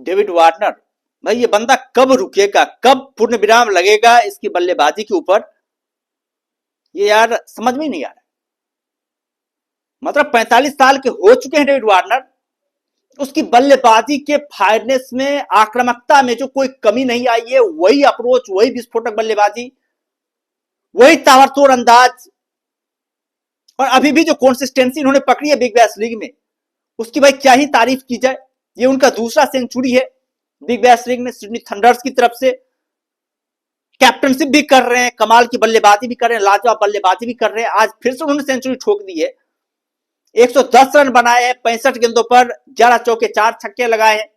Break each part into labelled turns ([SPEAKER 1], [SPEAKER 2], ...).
[SPEAKER 1] David Warner, भाई ये बंदा कब रुकेगा, कब पूर्ण विराम लगेगा इसकी बल्लेबाजी के ऊपर, ये यार समझ में नहीं आ रहा। मतलब 45 साल के हो चुके हैं डेविड वार्नर, उसकी बल्लेबाजी के फायरनेस में, आक्रामकता में जो कोई कमी नहीं आई है, वही अप्रोच, वही विस्फोटक बल्लेबाजी, वही ताबड़तोड़ अंदाज, और अभी भी जो कंसिस्टेंसी उन्होंने पकड़ी है बिग बैश लीग में, उसकी भाई क्या ही तारीफ की जाए। ये उनका दूसरा सेंचुरी है बिग बैश लीग में सिडनी थंडर्स की तरफ से। कैप्टनशिप भी कर रहे हैं, कमाल की बल्लेबाजी भी कर रहे हैं, लाजवाब बल्लेबाजी भी कर रहे हैं। आज फिर से उन्होंने सेंचुरी ठोक दी है, 110 रन बनाए हैं 65 गेंदों पर, 11 चौके 4 छक्के लगाए हैं।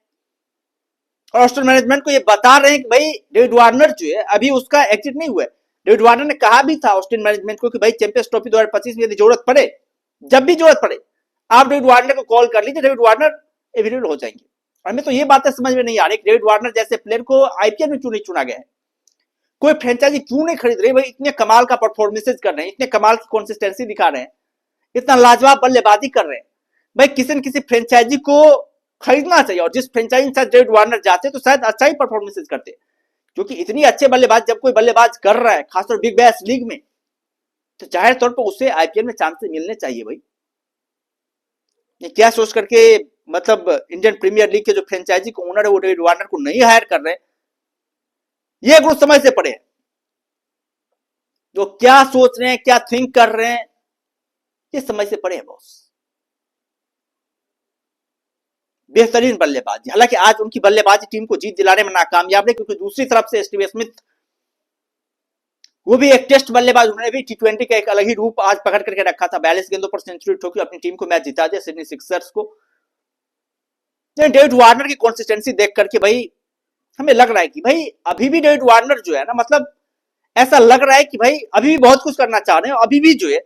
[SPEAKER 1] और ऑस्ट्रेलियन मैनेजमेंट को ये बता रहे हैं कि भाई डेविड वार्नर जो है अभी उसका एग्जिट नहीं हुआ है। डेविड वार्नर ने कहा भी था ऑस्ट्रेलियन मैनेजमेंट को कि भाई चैंपियंस ट्रॉफी 2025 में यदि जरूरत पड़े, जब भी जरूरत पड़े, आप डेविड वार्नर को कॉल कर लीजिए, डेविड वार्नर अवेलेबल हो जाएंगे। हमें तो ये बातें समझ में नहीं आ रही कि डेविड वार्नर जैसे प्लेयर को आईपीएल में क्यों नहीं चुना गया है, कोई फ्रेंचाइजी क्यों नहीं खरीद रही। भाई इतने कमाल का परफॉर्मेंसेज कर रहे हैं, इतने कमाल की कंसिस्टेंसी दिखा रहे हैं, इतना लाजवाब बल्लेबाजी कर रहे हैं, भाई किसी न किसी फ्रेंचाइजी को खरीदना चाहिए। और जिस फ्रेंचाइजी के साथ डेविड वार्नर जाते तो शायद अच्छा ही परफॉर्मेंसेज करते, क्योंकि इतनी अच्छे बल्लेबाज जब कोई बल्लेबाज कर रहा है, खासतौर बिग बैश लीग में, तो जाहिर तौर पर उसे आईपीएल में चांसेस मिलने चाहिए। भाई ये क्या सोच करके मतलब इंडियन प्रीमियर लीग के जो फ्रेंचाइजी को ओनर है वो डेविड वार्नर को नहीं हायर कर रहे हैं, ये गुरु समझ से पड़े हैं। जो क्या सोच रहे हैं, क्या थिंक कर रहे हैं, ये समझ से पड़े हैं बॉस। बेहतरीन बल्लेबाजी, हालांकि आज उनकी बल्लेबाजी टीम को जीत दिलाने में नाकामयाब है, क्योंकि दूसरी तरफ से स्टीव स्मिथ, वो भी एक टेस्ट बल्लेबाज, उन्होंने भी टी20 का एक अलग ही रूप आज पकड़ करके रखा था, 42 गेंदों पर सेंचुरी ठोकी, अपनी टीम को मैच जिता दिया सिडनी सिक्सर्स को। डेविड वार्नर की कंसिस्टेंसी देख करके भाई हमें लग रहा है कि भाई अभी भी डेविड वार्नर जो है ना, मतलब ऐसा लग रहा है कि भाई अभी भी बहुत कुछ करना चाह रहे हैं, अभी भी जो है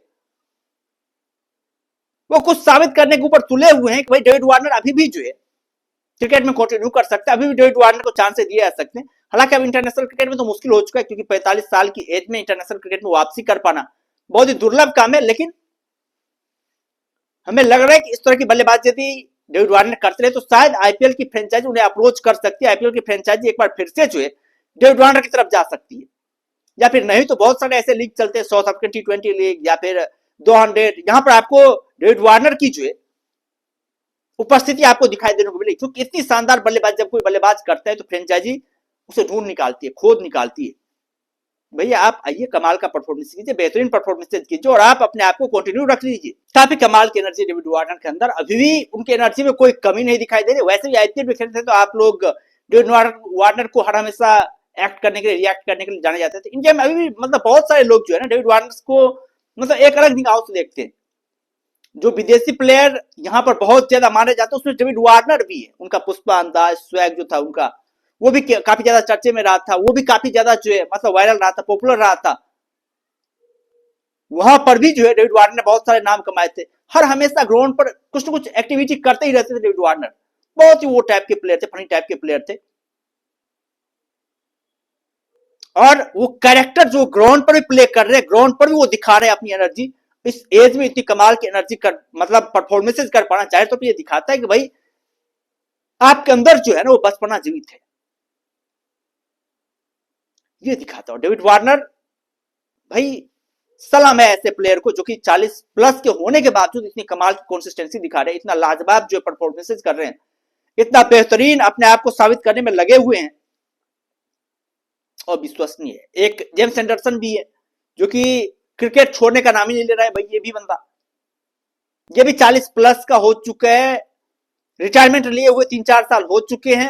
[SPEAKER 1] वो कुछ साबित करने के ऊपर तुले हुए हैं कि भाई डेविड वार्नर अभी भी जो है क्रिकेट में कंटिन्यू कर सकता है, अभी भी डेविड वार्नर को चांस दिए जा सकते हैं। हालांकि अब इंटरनेशनल क्रिकेट में तो मुश्किल हो चुका है, क्योंकि 45 साल की एज में इंटरनेशनल क्रिकेट में वापसी कर पाना बहुत ही दुर्लभ काम है। लेकिन हमें लग रहा है कि इस तरह की बल्लेबाजी यदि डेविड वार्नर करते रहे तो शायद आईपीएल की फ्रेंचाइजी उन्हें अप्रोच कर सकती है, आईपीएल की फ्रेंचाइजी एक बार फिर से जो है डेविड वार्नर की तरफ जा सकती है। या फिर नहीं तो बहुत सारे ऐसे लीग चलते हैं, साउथ अफ्रीकन टी20 लीग या फिर 200, यहां पर आपको डेविड वार्नर की जो है उपस्थिति आपको दिखाई देने को मिलेगी, क्योंकि इतनी शानदार बल्लेबाज जब कोई बल्लेबाज करता है तो फ्रेंचाइजी उसे ढूंढ निकालती है, खोद निकालती है। भैया आप आइए, कमाल का परफॉर्मेंस कीजिए, बेहतरीन परफॉर्मेंस कीजिए और आप अपने आप को कंटिन्यू रख लीजिए। काफी कमाल की एनर्जी डेविड वार्नर के अंदर, अभी भी उनकी एनर्जी में कोई कमी नहीं दिखाई दे रही। वैसे भी आईपीएल में खेलते थे तो आप लोग डेविड वार्नर को हर हमेशा एक्ट करने के लिए, रिएक्ट करने के लिए जाने जाते थे। इंडिया में अभी भी मतलब बहुत सारे लोग जो है ना डेविड वार्नर को मतलब एक अलग निगाहों से देखते हैं। जो विदेशी प्लेयर यहाँ पर बहुत ज्यादा माने जाते हैं उसमें डेविड वार्नर भी है। उनका पुष्पा अंदाज, स्वैग जो था उनका, वो भी काफी ज्यादा चर्चे में रहा था, वो भी काफी ज्यादा जो है मतलब वायरल रहा था, पॉपुलर रहा था। वहां पर भी जो है डेविड वार्नर ने बहुत सारे नाम कमाए थे। हर हमेशा ग्राउंड पर कुछ न कुछ एक्टिविटी करते ही रहते थे डेविड वार्नर। बहुत ही वो टाइप के प्लेयर थे, फनी टाइप के प्लेयर थे। और वो कैरेक्टर जो ग्राउंड पर भी प्ले कर रहे हैं, ग्राउंड पर भी वो दिखा रहे हैं अपनी एनर्जी। इस एज में इतनी कमाल की एनर्जी कर मतलब परफॉर्मेंसेस कर पाना चाहे तो ये दिखाता है कि भाई आपके अंदर जो है ना वो बचपना जीवित है, ये दिखाता है। डेविड वार्नर भाई सलाम है ऐसे प्लेयर को जो कि 40 प्लस के होने के बावजूद इतनी कमाल की कंसिस्टेंसी दिखा रहे हैं, इतना लाजवाब जो परफॉर्मेंसेस कर रहे हैं, इतना बेहतरीन अपने आप को साबित करने में लगे हुए हैं और विश्वसनीय है। एक जेम्स एंडरसन भी है जो कि क्रिकेट छोड़ने का नाम ही नहीं ले रहा है। भाई ये भी बंदा, ये भी 40 प्लस का हो चुका है, रिटायरमेंट लिए हुए 3-4 साल हो चुके हैं,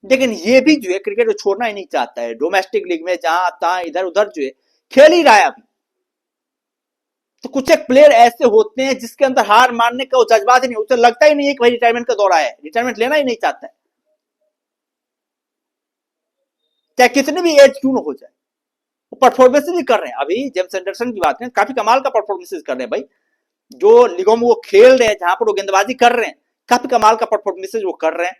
[SPEAKER 1] लेकिन ये भी जो है क्रिकेट को छोड़ना ही नहीं चाहता है। डोमेस्टिक लीग में जहां तहां इधर उधर जो है खेल ही रहा है अभी। तो कुछ एक प्लेयर ऐसे होते हैं जिसके अंदर हार मानने का वो जज्बात ही नहीं, उसे लगता ही नहीं है कि भाई रिटायरमेंट का दौर आया है, रिटायरमेंट लेना ही नहीं चाहता है, चाहे कितनी भी एज क्यों न हो जाए। वो परफॉर्मेंस भी कर रहे हैं। अभी जेम्स एंडरसन की बात करें, काफी कमाल का परफॉर्मेंस कर रहे हैं भाई। जो लीगों में वो खेल रहे हैं, जहां पर वो गेंदबाजी कर रहे हैं, काफी कमाल का परफॉर्मेंस वो कर रहे हैं।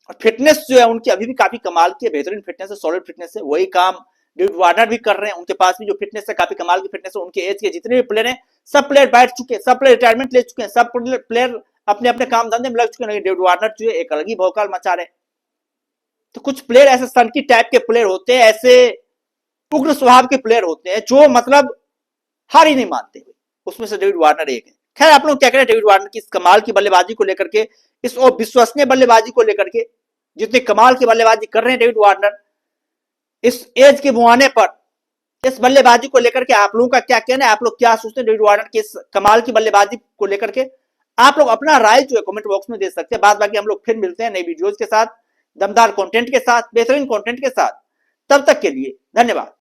[SPEAKER 1] और फिटनेस जो है उनकी अभी भी काफी कमाल की है, बेहतरीन फिटनेस है, सॉलिड फिटनेस है। वही काम डेविड वार्नर भी कर रहे हैं, उनके पास भी जो फिटनेस है काफी कमाल की फिटनेस है। उनके एज के जितने भी प्लेयर हैं, सब प्लेयर बैठ चुके हैं, सब प्लेयर रिटायरमेंट ले चुके हैं, सब प्लेयर अपने अपने काम धंधे में लग चुके हैं। डेविड वार्नर जो है एक अलग ही भौकाल मचा रहे। तो कुछ प्लेयर ऐसे सनकी टाइप के प्लेयर होते हैं, ऐसे उग्र स्वभाव के प्लेयर होते हैं जो मतलब हार ही नहीं मानते, उसमें से डेविड वार्नर एक है। खैर आप लोग क्या करें डेविड वार्नर की इस कमाल की बल्लेबाजी को लेकर के, इस अविश्वसनीय बल्लेबाजी को लेकर के, जितनी कमाल की बल्लेबाजी कर रहे हैं डेविड वार्नर इस एज के मुहाने पर, इस बल्लेबाजी को लेकर के आप लोगों का क्या कहना है? आप लोग क्या सोचते हैं डेविड वार्नर की इस कमाल की बल्लेबाजी को लेकर के? आप लोग अपना राय जो है कमेंट बॉक्स में दे सकते हैं। बाद बाकी हम लोग फिर मिलते हैं नई वीडियोज के साथ, दमदार कंटेंट के साथ, बेहतरीन कंटेंट के साथ। तब तक के लिए धन्यवाद।